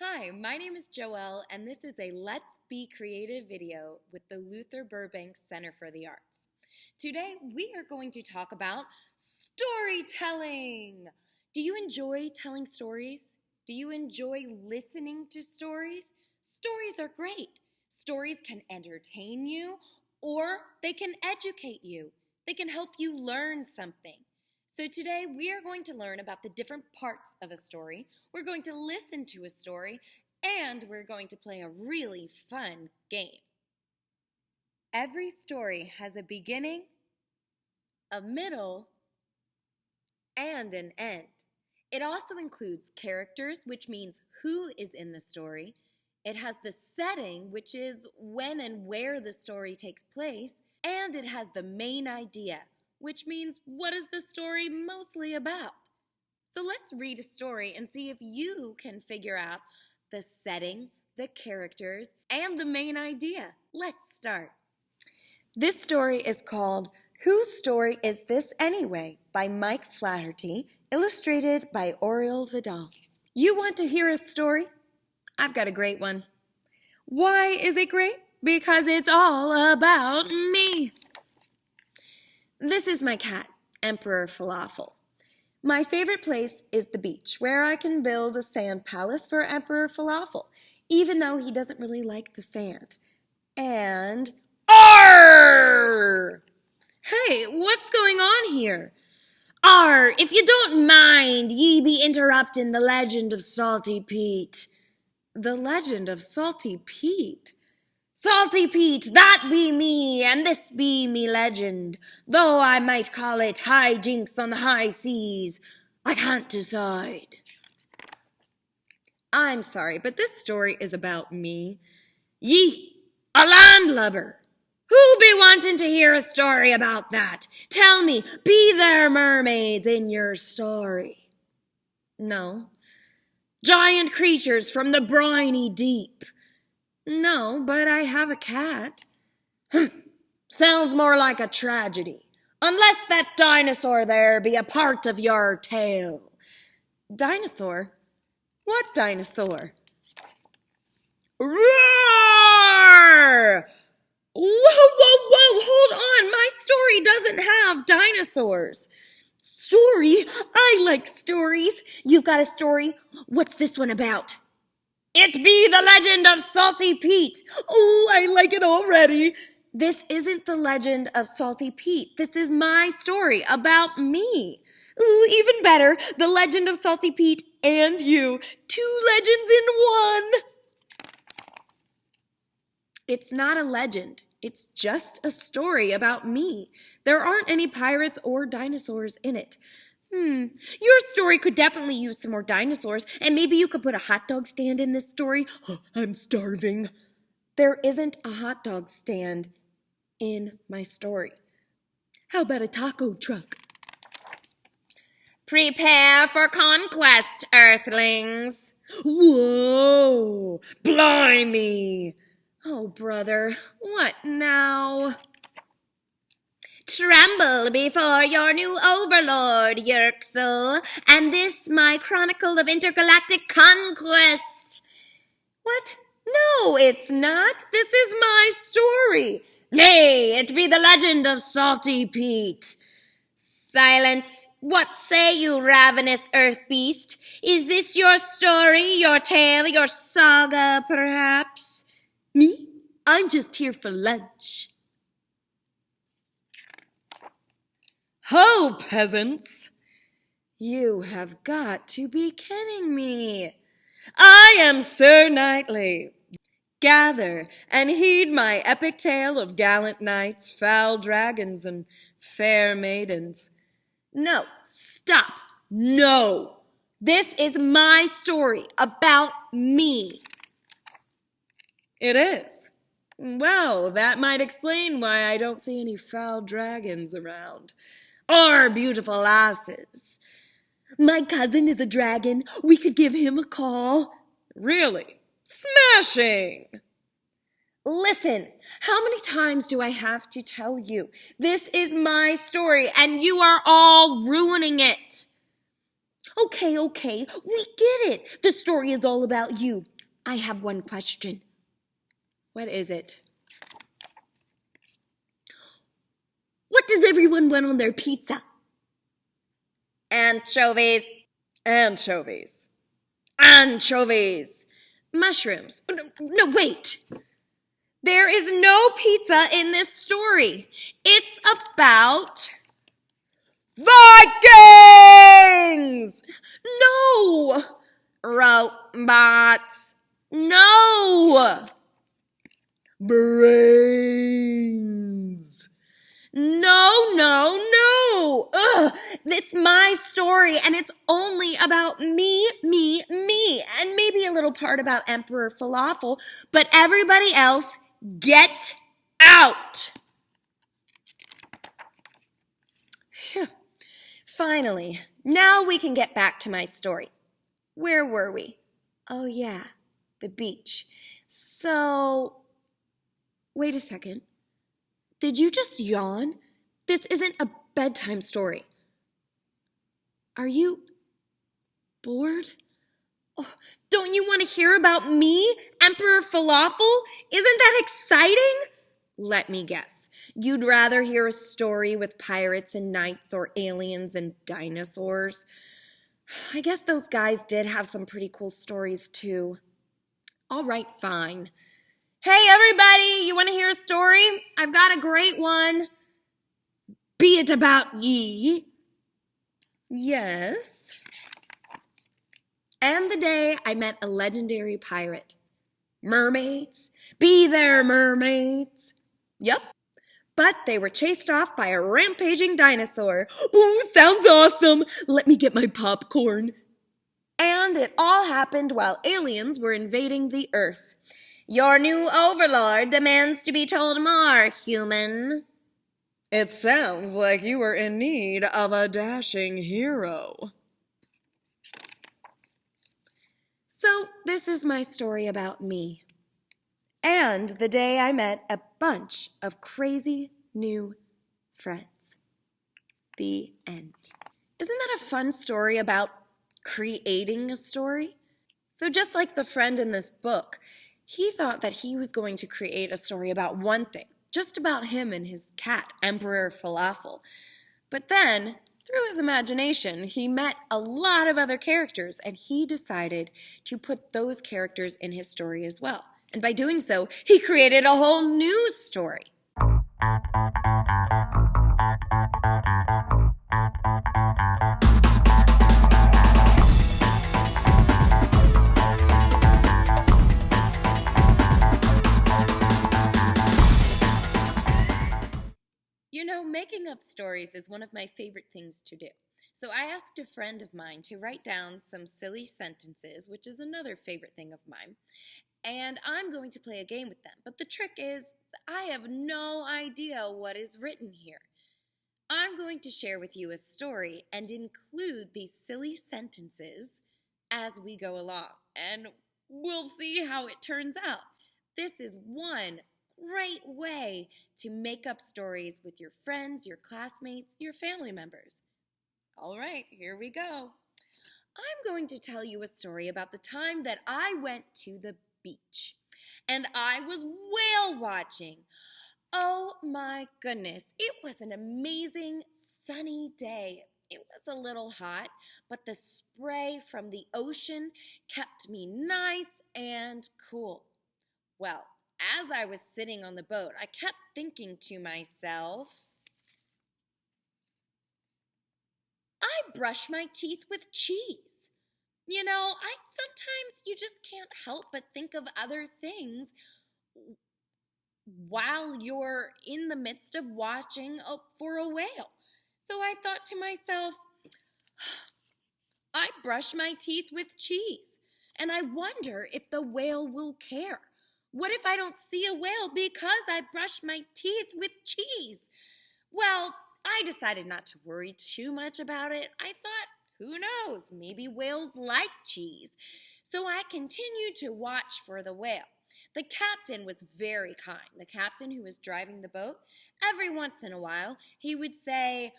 Hi, my name is Joelle, and this is a Let's Be Creative video with the Luther Burbank Center for the Arts. Today, we are going to talk about storytelling. Do you enjoy telling stories? Do you enjoy listening to stories? Stories are great. Stories can entertain you, or they can educate you. They can help you learn something. So today we are going to learn about the different parts of a story. We're going to listen to a story, and we're going to play a really fun game. Every story has a beginning, a middle, and an end. It also includes characters, which means who is in the story. It has the setting, which is when and where the story takes place, and it has the main idea, which means what is the story mostly about? So let's read a story and see if you can figure out the setting, the characters, and the main idea. Let's start. This story is called Whose Story Is This Anyway? By Mike Flaherty, illustrated by Oriel Vidal. You want to hear a story? I've got a great one. Why is it great? Because it's all about me. This is my cat, Emperor Falafel. My favorite place is the beach, where I can build a sand palace for Emperor Falafel, even though he doesn't really like the sand. And... Arr! Hey, what's going on here? Arr, if you don't mind, ye be interrupting the legend of Salty Pete. The legend of Salty Pete? Salty Pete, that be me, and this be me legend. Though I might call it high jinks on the high seas, I can't decide. I'm sorry, but this story is about me. Ye, a landlubber. Who be wanting to hear a story about that? Tell me, be there mermaids in your story? No. Giant creatures from the briny deep? No, but I have a cat. Sounds more like a tragedy. Unless that dinosaur there be a part of your tale. Dinosaur? What dinosaur? Roar! Whoa, hold on. My story doesn't have dinosaurs. Story? I like stories. You've got a story? What's this one about? It be the legend of Salty Pete. Oh, I like it already. This isn't the legend of Salty Pete. This is my story about me. Ooh, even better, the legend of Salty Pete and you. 2 legends in one. It's not a legend. It's just a story about me. There aren't any pirates or dinosaurs in it. Your story could definitely use some more dinosaurs, and maybe you could put a hot dog stand in this story. Oh, I'm starving. There isn't a hot dog stand in my story. How about a taco truck? Prepare for conquest, Earthlings. Whoa! Blimey! Oh, brother, what now? Tremble before your new overlord, Yerxel, and this my chronicle of intergalactic conquest. What? No, it's not. This is my story. Nay, it be the legend of Salty Pete. Silence. What say you, ravenous earth beast? Is this your story, your tale, your saga, perhaps? Me? I'm just here for lunch. Ho, peasants! You have got to be kidding me. I am Sir Knightley. Gather and heed my epic tale of gallant knights, foul dragons, and fair maidens. No, stop. No. This is my story about me. It is. Well, that might explain why I don't see any foul dragons around. Or beautiful lasses. My cousin is a dragon. We could give him a call. Really? Smashing! Listen, how many times do I have to tell you? This is my story, and you are all ruining it. Okay, we get it. The story is all about you. I have one question. What is it? What does everyone want on their pizza? Anchovies. Anchovies. Anchovies. Mushrooms. No, wait. There is no pizza in this story. It's about Vikings! No! Robots. No! Brains. No. Ugh, it's my story, and it's only about me, and maybe a little part about Emperor Falafel, but everybody else, get out! Phew. Finally, now we can get back to my story. Where were we? Oh yeah, the beach. So, wait a second. Did you just yawn? This isn't a bedtime story. Are you bored? Oh, don't you want to hear about me, Emperor Falafel? Isn't that exciting? Let me guess. You'd rather hear a story with pirates and knights or aliens and dinosaurs? I guess those guys did have some pretty cool stories too. All right, fine. Hey, everybody, you want to hear a story? I've got a great one. Be it about ye. Yes. And the day I met a legendary pirate. Mermaids. Be there, mermaids. Yep. But they were chased off by a rampaging dinosaur. Ooh, sounds awesome. Let me get my popcorn. And it all happened while aliens were invading the Earth. Your new overlord demands to be told more, human. It sounds like you were in need of a dashing hero. So, this is my story about me. And the day I met a bunch of crazy new friends. The end. Isn't that a fun story about creating a story? So just like the friend in this book, he thought that he was going to create a story about one thing, just about him and his cat, Emperor Falafel. But then, through his imagination, he met a lot of other characters, and he decided to put those characters in his story as well. And by doing so, he created a whole new story. You know, making up stories is one of my favorite things to do. So I asked a friend of mine to write down some silly sentences, which is another favorite thing of mine, and I'm going to play a game with them. But the trick is, I have no idea what is written here. I'm going to share with you a story and include these silly sentences as we go along, and we'll see how it turns out. This is one great way to make up stories with your friends, your classmates, your family members. All right, here we go. I'm going to tell you a story about the time that I went to the beach and I was whale watching. Oh my goodness, it was an amazing sunny day. It was a little hot, but the spray from the ocean kept me nice and cool. Well, as I was sitting on the boat, I kept thinking to myself, I brush my teeth with cheese. You know, sometimes you just can't help but think of other things while you're in the midst of watching for a whale. So I thought to myself, I brush my teeth with cheese, and I wonder if the whale will care. What if I don't see a whale because I brush my teeth with cheese? Well, I decided not to worry too much about it. I thought, who knows, maybe whales like cheese. So I continued to watch for the whale. The captain was very kind. The captain who was driving the boat, every once in a while, he would say,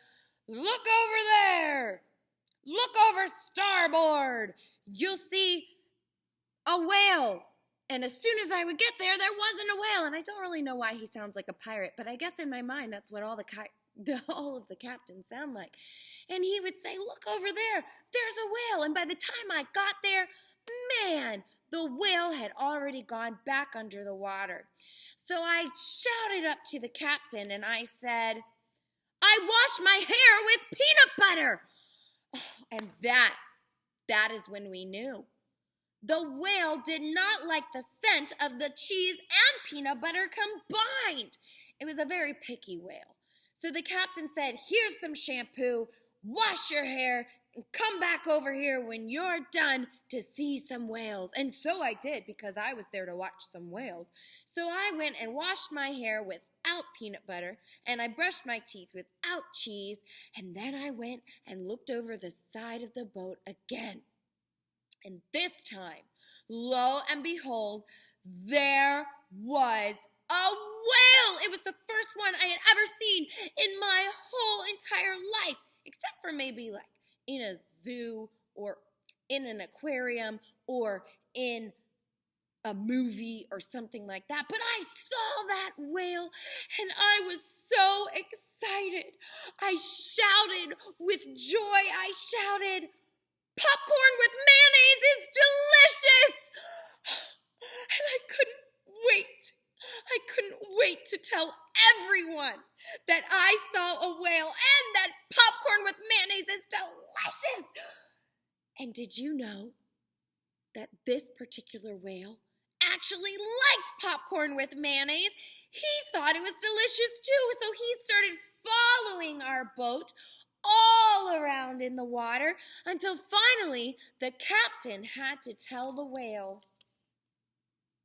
"Look over there! look over starboard. You'll see a whale. And as soon as I would get there, there wasn't a whale. And I don't really know why he sounds like a pirate, but I guess in my mind, that's what all of the captains sound like. And he would say, look over there, there's a whale. And by the time I got there, man, the whale had already gone back under the water. So I shouted up to the captain and I said, I wash my hair with peanut butter. And that is when we knew. The whale did not like the scent of the cheese and peanut butter combined. It was a very picky whale. So the captain said, here's some shampoo, wash your hair, and come back over here when you're done to see some whales. And so I did, because I was there to watch some whales. So I went and washed my hair without peanut butter, and I brushed my teeth without cheese, and then I went and looked over the side of the boat again. And this time, lo and behold, there was a whale. It was the first one I had ever seen in my whole entire life, except for maybe like in a zoo or in an aquarium or in a movie or something like that. But I saw that whale and I was so excited. I shouted with joy. I shouted, popcorn with mayonnaise is delicious! And I couldn't wait to tell everyone that I saw a whale and that popcorn with mayonnaise is delicious. And did you know that this particular whale actually liked popcorn with mayonnaise? He thought it was delicious too, so he started following our boat all around in the water until finally the captain had to tell the whale,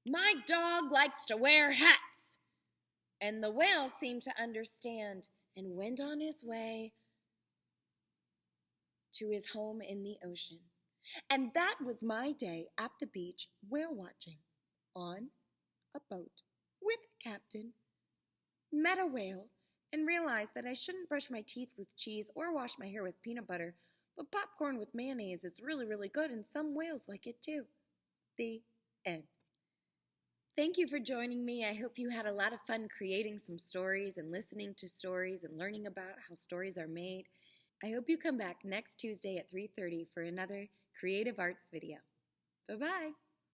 my dog likes to wear hats. And the whale seemed to understand and went on his way to his home in the ocean. And that was my day at the beach whale watching on a boat with the captain, met a whale, and realized that I shouldn't brush my teeth with cheese or wash my hair with peanut butter, but popcorn with mayonnaise is really, really good, and some whales like it too. The end. Thank you for joining me. I hope you had a lot of fun creating some stories and listening to stories and learning about how stories are made. I hope you come back next Tuesday at 3:30 for another Creative Arts video. Bye-bye.